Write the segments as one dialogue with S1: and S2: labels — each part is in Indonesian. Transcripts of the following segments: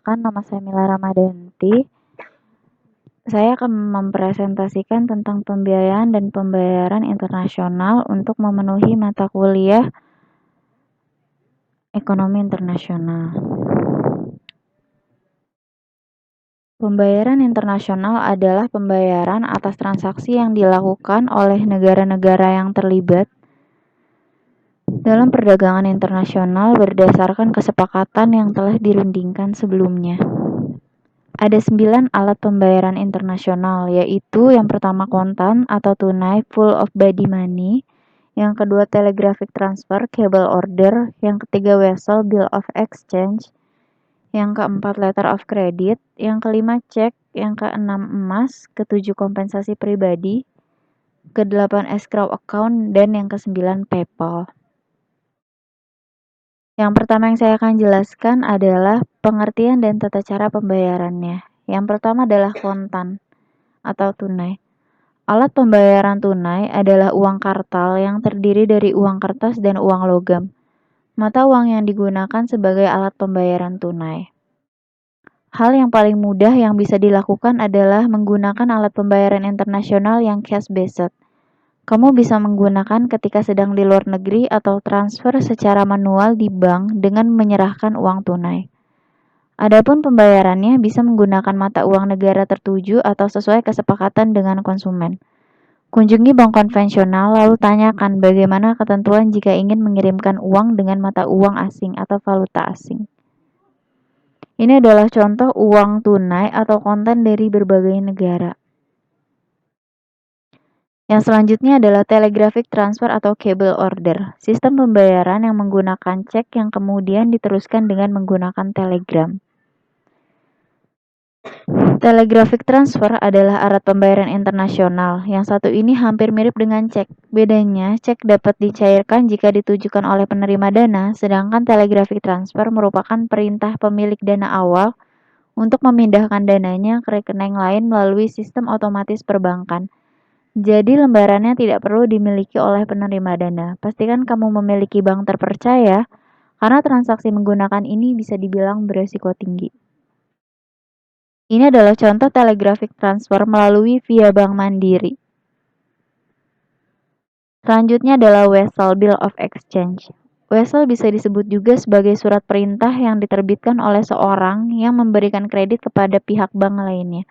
S1: Perkenalkan, nama saya Mila Ramadanti. Saya akan mempresentasikan tentang pembiayaan dan pembayaran internasional untuk memenuhi mata kuliah Ekonomi Internasional. Pembayaran internasional adalah pembayaran atas transaksi yang dilakukan oleh negara-negara yang terlibat dalam perdagangan internasional berdasarkan kesepakatan yang telah dirundingkan sebelumnya. Ada 9 alat pembayaran internasional, yaitu yang pertama kontan atau tunai full of body money, yang kedua telegraphic transfer cable order, yang ketiga vessel bill of exchange, yang keempat letter of credit, yang kelima cek, yang keenam emas, ketujuh kompensasi pribadi, kedelapan escrow account, dan yang kesembilan PayPal. Yang pertama yang saya akan jelaskan adalah pengertian dan tata cara pembayarannya. Yang pertama adalah kontan atau tunai. Alat pembayaran tunai adalah uang kartal yang terdiri dari uang kertas dan uang logam. Mata uang yang digunakan sebagai alat pembayaran tunai. Hal yang paling mudah yang bisa dilakukan adalah menggunakan alat pembayaran internasional yang cash-based. Kamu bisa menggunakan ketika sedang di luar negeri atau transfer secara manual di bank dengan menyerahkan uang tunai. Adapun pembayarannya bisa menggunakan mata uang negara tertuju atau sesuai kesepakatan dengan konsumen. Kunjungi bank konvensional lalu tanyakan bagaimana ketentuan jika ingin mengirimkan uang dengan mata uang asing atau valuta asing. Ini adalah contoh uang tunai atau kontan dari berbagai negara. Yang selanjutnya adalah telegraphic transfer atau cable order, sistem pembayaran yang menggunakan cek yang kemudian diteruskan dengan menggunakan telegram. Telegraphic transfer adalah alat pembayaran internasional. Yang satu ini hampir mirip dengan cek. Bedanya, cek dapat dicairkan jika ditujukan oleh penerima dana, sedangkan telegraphic transfer merupakan perintah pemilik dana awal untuk memindahkan dananya ke rekening lain melalui sistem otomatis perbankan. Jadi lembarannya tidak perlu dimiliki oleh penerima dana. Pastikan kamu memiliki bank terpercaya, karena transaksi menggunakan ini bisa dibilang beresiko tinggi. Ini adalah contoh telegraphic transfer melalui via Bank Mandiri. Selanjutnya adalah vessel bill of exchange. Vessel bisa disebut juga sebagai surat perintah yang diterbitkan oleh seorang yang memberikan kredit kepada pihak bank lainnya.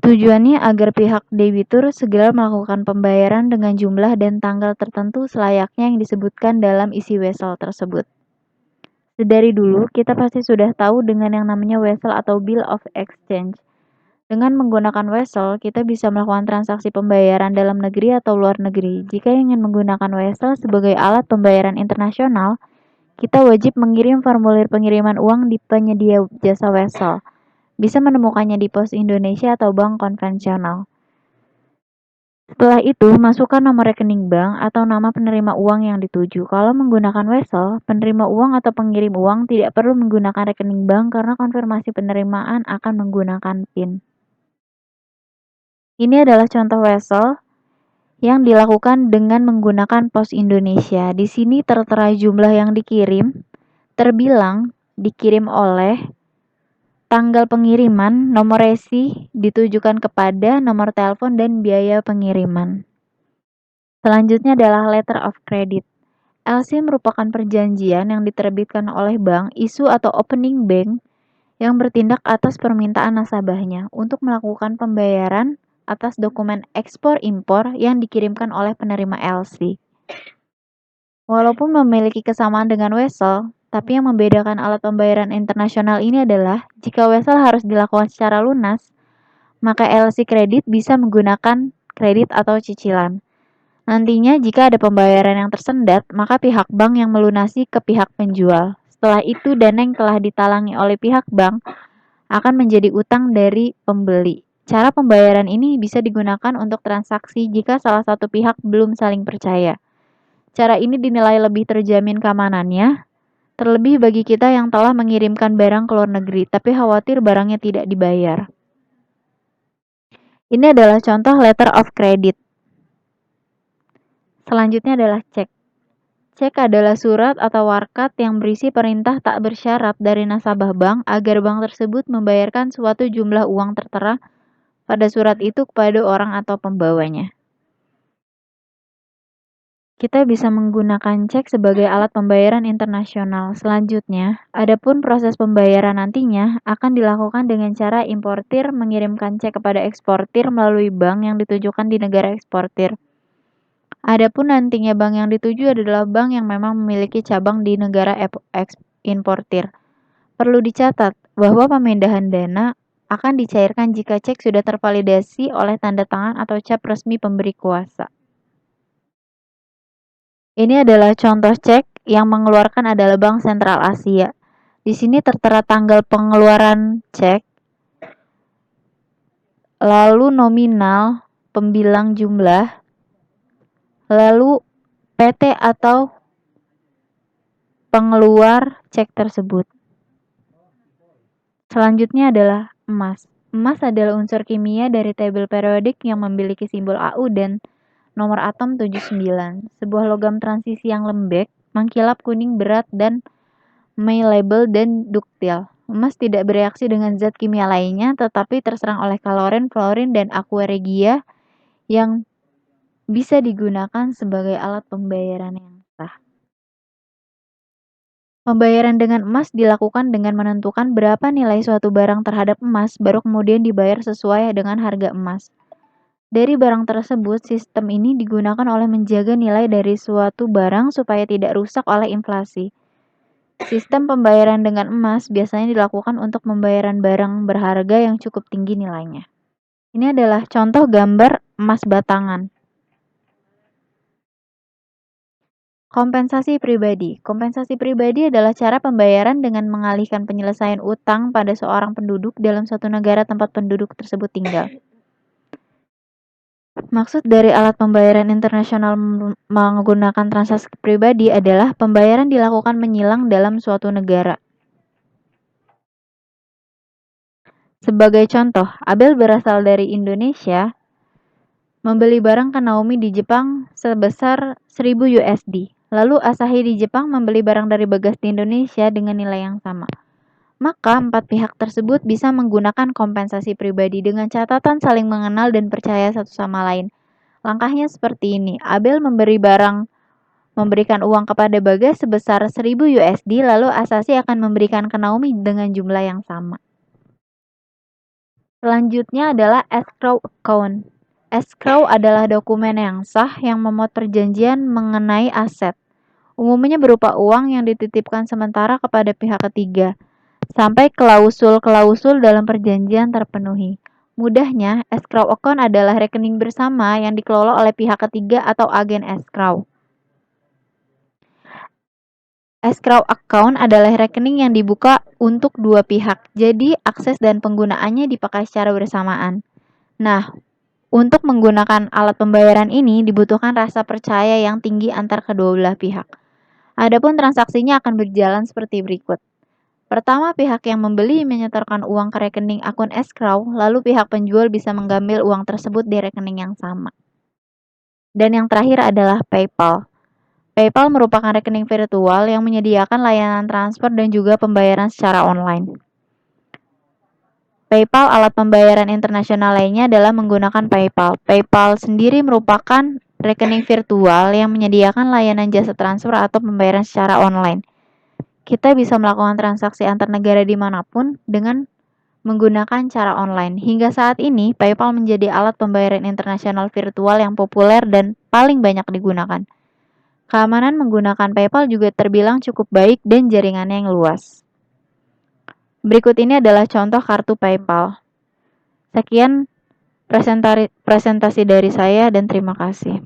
S1: Tujuannya agar pihak debitur segera melakukan pembayaran dengan jumlah dan tanggal tertentu selayaknya yang disebutkan dalam isi vessel tersebut. Sedari dulu, kita pasti sudah tahu dengan yang namanya vessel atau bill of exchange. Dengan menggunakan vessel, kita bisa melakukan transaksi pembayaran dalam negeri atau luar negeri. Jika ingin menggunakan vessel sebagai alat pembayaran internasional, kita wajib mengirim formulir pengiriman uang di penyedia jasa vessel. Bisa menemukannya di Pos Indonesia atau bank konvensional. Setelah itu, masukkan nomor rekening bank atau nama penerima uang yang dituju. Kalau menggunakan vessel, penerima uang atau pengirim uang tidak perlu menggunakan rekening bank karena konfirmasi penerimaan akan menggunakan PIN. Ini adalah contoh vessel yang dilakukan dengan menggunakan Pos Indonesia. Di sini tertera jumlah yang dikirim, terbilang dikirim oleh, tanggal pengiriman, nomor resi ditujukan kepada, nomor telepon, dan biaya pengiriman. Selanjutnya adalah letter of credit. LC merupakan perjanjian yang diterbitkan oleh bank, isu atau opening bank yang bertindak atas permintaan nasabahnya untuk melakukan pembayaran atas dokumen ekspor-impor yang dikirimkan oleh penerima LC. Walaupun memiliki kesamaan dengan vessel, tapi yang membedakan alat pembayaran internasional ini adalah jika vessel harus dilakukan secara lunas, maka LC kredit bisa menggunakan kredit atau cicilan. Nantinya jika ada pembayaran yang tersendat, maka pihak bank yang melunasi ke pihak penjual. Setelah itu dana yang telah ditalangi oleh pihak bank akan menjadi utang dari pembeli. Cara pembayaran ini bisa digunakan untuk transaksi jika salah satu pihak belum saling percaya. Cara ini dinilai lebih terjamin keamanannya, terlebih bagi kita yang telah mengirimkan barang ke luar negeri, tapi khawatir barangnya tidak dibayar. Ini adalah contoh letter of credit. Selanjutnya adalah cek. Cek adalah surat atau warkat yang berisi perintah tak bersyarat dari nasabah bank agar bank tersebut membayarkan suatu jumlah uang tertera pada surat itu kepada orang atau pembawanya. Kita bisa menggunakan cek sebagai alat pembayaran internasional. Selanjutnya, adapun proses pembayaran nantinya akan dilakukan dengan cara importir mengirimkan cek kepada eksportir melalui bank yang ditujukan di negara eksportir. Adapun nantinya bank yang dituju adalah bank yang memang memiliki cabang di negara importir. Perlu dicatat bahwa pemindahan dana akan dicairkan jika cek sudah tervalidasi oleh tanda tangan atau cap resmi pemberi kuasa. Ini adalah contoh cek yang mengeluarkan adalah Bank Sentral Asia. Di sini tertera tanggal pengeluaran cek, lalu nominal, pembilang jumlah, lalu PT atau pengeluar cek tersebut. Selanjutnya adalah emas. Emas adalah unsur kimia dari tabel periodik yang memiliki simbol AU dan nomor atom 79. Sebuah logam transisi yang lembek, mengkilap kuning berat dan malleable dan duktil. Emas tidak bereaksi dengan zat kimia lainnya, tetapi terserang oleh kalorin, fluorin, dan aqua regia yang bisa digunakan sebagai alat pembayaran yang sah. Pembayaran dengan emas dilakukan dengan menentukan berapa nilai suatu barang terhadap emas, baru kemudian dibayar sesuai dengan harga emas. Dari barang tersebut, sistem ini digunakan oleh menjaga nilai dari suatu barang supaya tidak rusak oleh inflasi. Sistem pembayaran dengan emas biasanya dilakukan untuk pembayaran barang berharga yang cukup tinggi nilainya. Ini adalah contoh gambar emas batangan. Kompensasi pribadi. Kompensasi pribadi adalah cara pembayaran dengan mengalihkan penyelesaian utang pada seorang penduduk dalam suatu negara tempat penduduk tersebut tinggal. Maksud dari alat pembayaran internasional menggunakan transaksi pribadi adalah pembayaran dilakukan menyilang dalam suatu negara. Sebagai contoh, Abel berasal dari Indonesia, membeli barang ke Naomi di Jepang sebesar 1000 USD. Lalu Asahi di Jepang membeli barang dari Bagas di Indonesia dengan nilai yang sama. Maka empat pihak tersebut bisa menggunakan kompensasi pribadi dengan catatan saling mengenal dan percaya satu sama lain. Langkahnya seperti ini. Abel memberikan uang kepada Bagas sebesar 1000 USD, lalu Asahi akan memberikan ke Naomi dengan jumlah yang sama. Selanjutnya adalah escrow account. Escrow adalah dokumen yang sah yang memuat perjanjian mengenai aset. Umumnya berupa uang yang dititipkan sementara kepada pihak ketiga, sampai klausul-klausul dalam perjanjian terpenuhi. Mudahnya, escrow account adalah rekening bersama yang dikelola oleh pihak ketiga atau agen escrow. Escrow account adalah rekening yang dibuka untuk dua pihak, jadi akses dan penggunaannya dipakai secara bersamaan. Nah, untuk menggunakan alat pembayaran ini dibutuhkan rasa percaya yang tinggi antar kedua belah pihak. Adapun transaksinya akan berjalan seperti berikut. Pertama, pihak yang membeli menyetorkan uang ke rekening akun escrow, lalu pihak penjual bisa mengambil uang tersebut di rekening yang sama. Dan yang terakhir adalah PayPal. PayPal merupakan rekening virtual yang menyediakan layanan transfer dan juga pembayaran secara online. PayPal, alat pembayaran internasional lainnya adalah menggunakan PayPal. PayPal sendiri merupakan rekening virtual yang menyediakan layanan jasa transfer atau pembayaran secara online. Kita bisa melakukan transaksi antar negara dimanapun dengan menggunakan cara online. Hingga saat ini, PayPal menjadi alat pembayaran internasional virtual yang populer dan paling banyak digunakan. Keamanan menggunakan PayPal juga terbilang cukup baik dan jaringannya yang luas. Berikut ini adalah contoh kartu PayPal. Sekian presentasi dari saya dan terima kasih.